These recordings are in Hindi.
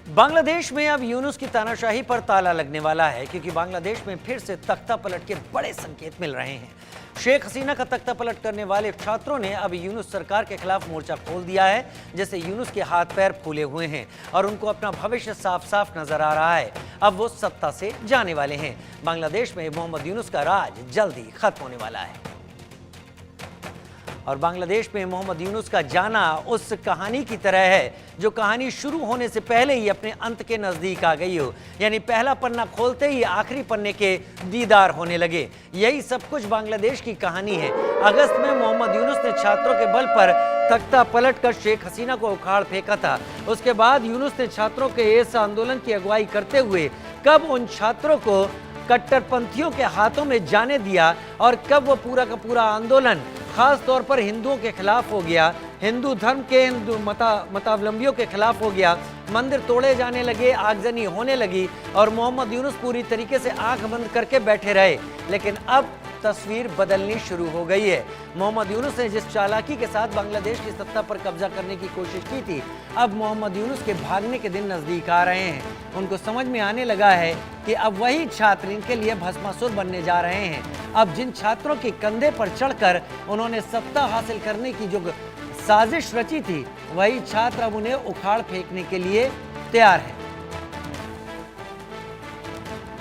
बांग्लादेश में अब यूनुस की तानाशाही पर ताला लगने वाला है, क्योंकि बांग्लादेश में फिर से तख्ता पलट के बड़े संकेत मिल रहे हैं। शेख हसीना का तख्ता पलट करने वाले छात्रों ने अब यूनुस सरकार के खिलाफ मोर्चा खोल दिया है। जैसे यूनुस के हाथ पैर फूले हुए हैं और उनको अपना भविष्य साफ साफ नजर आ रहा है। अब वो सत्ता से जाने वाले हैं। बांग्लादेश में मोहम्मद यूनुस का राज जल्दी खत्म होने वाला है और बांग्लादेश में मोहम्मद यूनुस का जाना उस कहानी की तरह है जो कहानी शुरू होने से पहले ही अपने अंत के नजदीक आ गई हो। यानी पहला पन्ना खोलते ही आखिरी पन्ने के दीदार होने लगे। यही सब कुछ बांग्लादेश की कहानी है। अगस्त में मोहम्मद यूनुस ने छात्रों के बल पर तख्ता पलट कर शेख हसीना को उखाड़ फेंका था। उसके बाद यूनुस ने छात्रों के इस आंदोलन की अगुवाई करते हुए कब उन छात्रों को कट्टरपंथियों के हाथों में जाने दिया और कब वो पूरा का पूरा आंदोलन खास तौर पर हिंदुओं के खिलाफ हो गया, हिंदू धर्म के हिंदू मतावलंबियों के खिलाफ हो गया, मंदिर तोड़े जाने लगे, आगजनी होने लगी और मोहम्मद यूनुस पूरी तरीके से आंख बंद करके बैठे रहे। लेकिन अब तस्वीर बदलनी शुरू हो गई है। मोहम्मद यूनुस ने जिस चालाकी के साथ बांग्लादेश की सत्ता पर कब्जा करने की कोशिश की थी, अब मोहम्मद यूनुस के भागने के दिन नजदीक आ रहे हैं। उनको समझ में आने लगा है कि अब वही छात्र इनके लिए भस्मासुर बनने जा रहे हैं। अब जिन छात्रों के कंधे पर चढ़कर उन्होंने सत्ता हासिल करने की जो साजिश रची थी, वही छात्र अब उन्हें उखाड़ फेंकने के लिए तैयार है।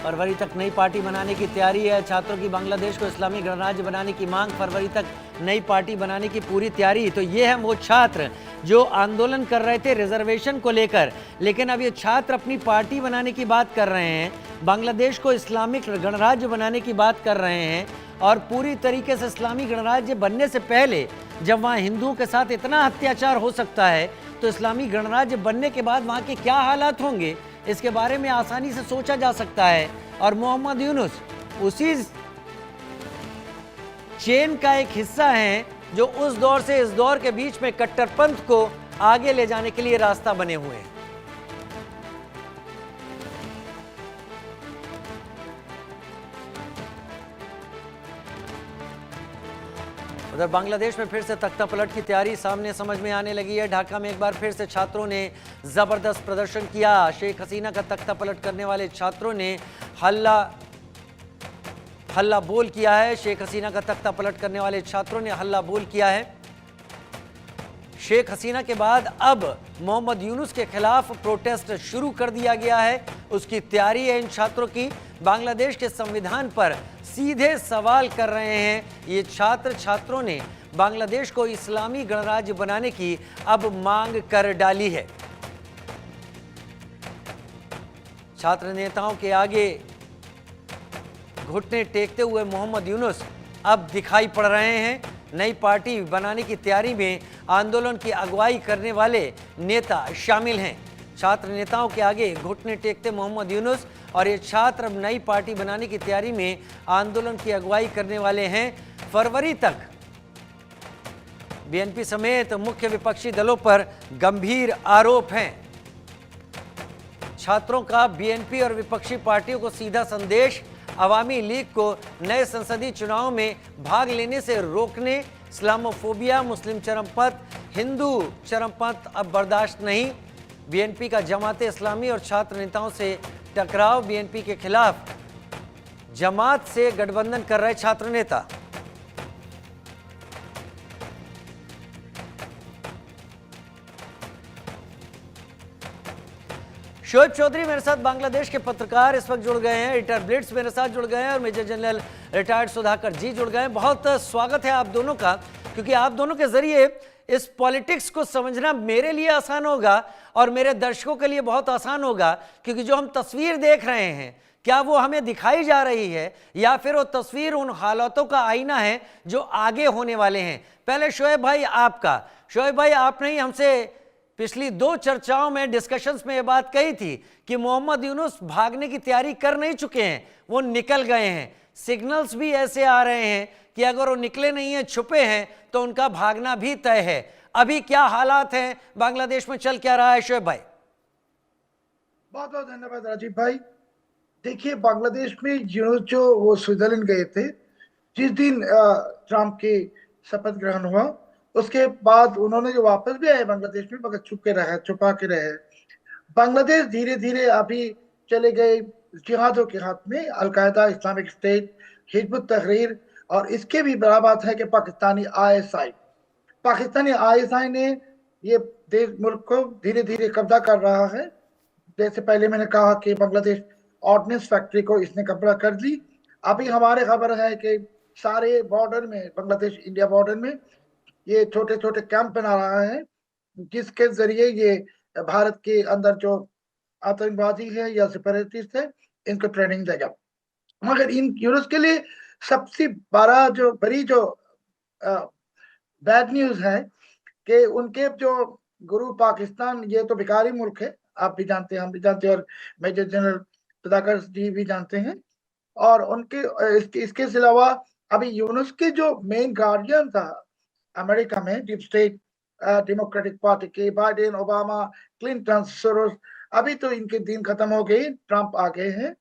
फरवरी तक नई पार्टी बनाने की तैयारी है छात्रों की। बांग्लादेश को इस्लामी गणराज्य बनाने की मांग, फरवरी तक नई पार्टी बनाने की पूरी तैयारी। तो ये है वो छात्र जो आंदोलन कर रहे थे रिजर्वेशन को लेकर, लेकिन अब ये छात्र अपनी पार्टी बनाने की बात कर रहे हैं, बांग्लादेश को इस्लामिक गणराज्य बनाने की बात कर रहे हैं। और पूरी तरीके से इस्लामी गणराज्य बनने से पहले जब वहाँ हिंदुओं के साथ इतना अत्याचार हो सकता है, तो इस्लामी गणराज्य बनने के बाद वहाँ के क्या हालात होंगे, इसके बारे में आसानी से सोचा जा सकता है। और मोहम्मद यूनुस उसी चेन का एक हिस्सा हैं जो उस दौर से इस दौर के बीच में कट्टरपंथ को आगे ले जाने के लिए रास्ता बने हुए हैं। उधर बांग्लादेश में फिर से तख्ता पलट की तैयारी सामने समझ में आने लगी है। ढाका में एक बार फिर से छात्रों ने जबरदस्त प्रदर्शन किया। शेख हसीना का तख्ता पलट करने वाले छात्रों ने हल्ला बोल किया है। शेख हसीना का तख्ता पलट करने वाले छात्रों ने हल्ला बोल किया है। शेख हसीना के बाद अब मोहम्मद यूनुस के खिलाफ प्रोटेस्ट शुरू कर दिया गया है। उसकी तैयारी है इन छात्रों की। बांग्लादेश के संविधान पर सीधे सवाल कर रहे हैं ये छात्रों ने बांग्लादेश को इस्लामी गणराज्य बनाने की अब मांग कर डाली है। छात्र नेताओं के आगे घुटने टेकते हुए मोहम्मद यूनुस अब दिखाई पड़ रहे हैं। नई पार्टी बनाने की तैयारी में आंदोलन की अगुवाई करने वाले नेता शामिल हैं। छात्र नेताओं के आगे घुटने टेकते मोहम्मद यूनुस और ये छात्र अब नई पार्टी बनाने की तैयारी में आंदोलन की अगुवाई करने वाले हैं। फरवरी तक बीएनपी समेत मुख्य विपक्षी दलों पर गंभीर आरोप हैं। छात्रों का बीएनपी और विपक्षी पार्टियों को सीधा संदेश, अवामी लीग को नए संसदीय चुनाव में भाग लेने से रोकने, इस्लामोफोबिया, मुस्लिम चरमपंथ, हिंदू चरमपंथ अब बर्दाश्त नहीं। बीएनपी का जमाते इस्लामी और छात्र नेताओं से टकराव, बीएनपी के खिलाफ जमात से गठबंधन कर रहे छात्र नेता। शोएब चौधरी मेरे साथ, बांग्लादेश के पत्रकार इस वक्त जुड़ गए हैं। एडिटर ब्लिट्स मेरे साथ जुड़ गए हैं और मेजर जनरल रिटायर्ड सुधाकर जी जुड़ गए हैं। बहुत स्वागत है आप दोनों का, क्योंकि आप दोनों के जरिए इस पॉलिटिक्स को समझना मेरे लिए आसान होगा और मेरे दर्शकों के लिए बहुत आसान होगा। क्योंकि जो हम तस्वीर देख रहे हैं, क्या वो हमें दिखाई जा रही है या फिर वो तस्वीर उन हालातों का आईना है जो आगे होने वाले हैं। पहले शोएब भाई आपका। शोएब भाई, आपने ही हमसे पिछली 2 चर्चाओं में, डिस्कशंस में ये बात कही थी कि मोहम्मद यूनुस भागने की तैयारी कर नहीं चुके हैं, वो निकल गए हैं। सिग्नल्स भी ऐसे आ रहे हैं कि अगर वो निकले नहीं हैं, छुपे हैं, तो उनका भागना भी तय है। अभी क्या हालात हैं बांग्लादेश में, चल क्या रहा है शोएब भाई? बहुत बहुत धन्यवाद राजीव भाई। देखिए, बांग्लादेश में यूनुस जो वो स्विट्जरलैंड गए थे, जिस दिन ट्रम्प के शपथ ग्रहण हुआ, उसके बाद उन्होंने जो वापस भी आए बांग्लादेश में, मगर छुपा के रहे। बांग्लादेश धीरे धीरे अभी चले गए जिहादों के हाथ में, अलकायदा, इस्लामिक स्टेट, हिजबुत तहरीर, और इसके भी बड़ा बात है कि पाकिस्तानी आईएसआई ने ये देश मुल्क को धीरे धीरे कब्जा कर रहा है। जैसे पहले मैंने कहा कि बांग्लादेश ऑर्डिनेंस फैक्ट्री को इसने कब्जा कर ली। अभी हमारे खबर है कि सारे बॉर्डर में, बांग्लादेश इंडिया बॉर्डर में ये छोटे छोटे कैंप बना रहा है, जिसके जरिए ये भारत के अंदर जो आतंकवादी है या सेपरेटिस्ट है, इनको ट्रेनिंग देगा। मगर इन यूरोस के लिए सबसे बड़ी जो बैड न्यूज है कि उनके जो गुरु पाकिस्तान, ये तो भिखारी मुल्क है, आप भी जानते हैं, हम भी जानते हैं, और मेजर जनरल सुधाकर जी भी जानते हैं। और उनके इसके अलावा अभी यूनुस के जो मेन गार्जियन था अमेरिका में, डीप स्टेट डेमोक्रेटिक पार्टी के, बाइडेन, ओबामा, क्लिंटन, सोरोस, अभी तो इनके दिन खत्म हो गए, ट्रंप आ गए हैं।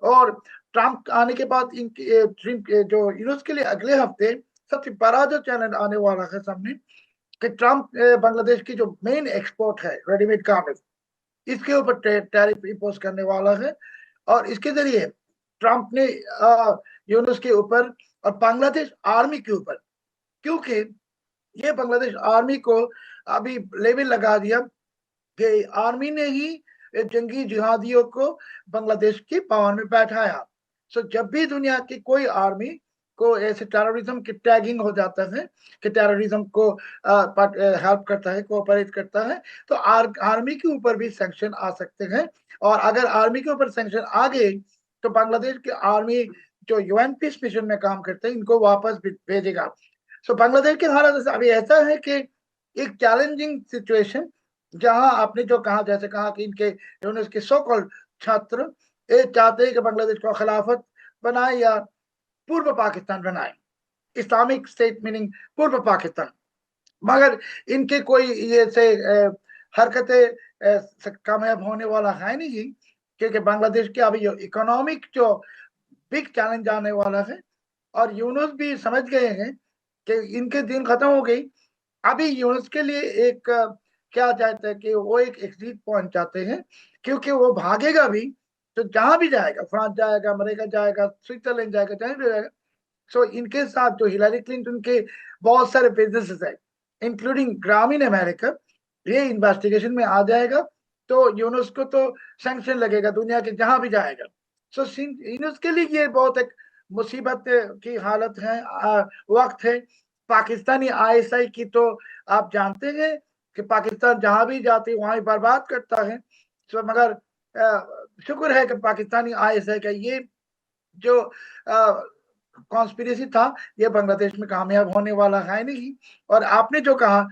और ट्रंप आने के बाद इनके जो यूनुस के लिए अगले हफ्ते सबसे बड़ा जो चैलेंज आने वाला है सामने, कि ट्रंप बांग्लादेश की जो मेन एक्सपोर्ट है रेडीमेड गारमेंट्स, इसके ऊपर टैरिफ इम्पोज करने वाला है। और इसके जरिए ट्रंप ने यूनुस के ऊपर और बांग्लादेश आर्मी के ऊपर, क्योंकि ये बांग्लादेश आर्मी को अभी लेवल लगा दिया कि आर्मी ने ही जंगी जिहादियों को बांग्लादेश की पावर में बैठाया। सो जब भी दुनिया की कोई आर्मी को ऐसे टेररिज्म की टैगिंग हो जाता है कि टेररिज्म को हेल्प करता है, कोऑपरेट करता है, तो आर्मी के ऊपर भी सैंक्शन आ सकते हैं। और अगर आर्मी के ऊपर सैंक्शन आ गए तो बांग्लादेश की आर्मी जो यूएन पीस मिशन में काम करते हैं, इनको वापस भेजेगा। सो बांग्लादेश के हालात अभी ऐसा है कि एक चैलेंजिंग सिचुएशन, जहां आपने जो कहा, जैसे कहा कि इनके यूनिवर्सिटी के सो कॉल्ड छात्र ये चाहते हैं कि बांग्लादेश को खिलाफत बनाए या पूर्व पाकिस्तान बनाए, इस्लामिक स्टेट मीनिंग पूर्व पाकिस्तान। मगर इनके कोई ये से हरकतें कामयाब होने वाला है नहीं, क्योंकि बांग्लादेश के अभी जो इकोनॉमिक जो बिग चैलेंज आने वाला है, और यूनुस भी समझ गए हैं कि इनके दिन खत्म हो गई। अभी यूनुस के लिए एक क्या चाहते हैं कि वो एक एग्जिट पॉइंट चाहते हैं, क्योंकि वो भागेगा भी तो जहां भी जाएगा, फ्रांस जाएगा, अमेरिका जाएगा, स्विट्जरलैंड जाएगा, जहां भी जाएगा। सो इनके साथ जो हिलारी क्लिंटन के बहुत सारे बिजनेसेस है, इंक्लूडिंग ग्रामीण अमेरिका, ये इन्वेस्टिगेशन में आ जाएगा। तो यूनुस को तो सैंक्शन लगेगा दुनिया के जहां भी जाएगा। सो यूनुस के लिए ये बहुत एक मुसीबत की हालत है, वक्त है। पाकिस्तानी आईएसआई की तो आप जानते हैं कि पाकिस्तान जहां भी जाती है वहां ही बर्बाद करता है। सो मगर शुक्र है कि पाकिस्तानी आईएसआई का ये जो कॉन्स्पिरेसी था, ये बांग्लादेश में कामयाब होने वाला है नहीं। और आपने जो कहा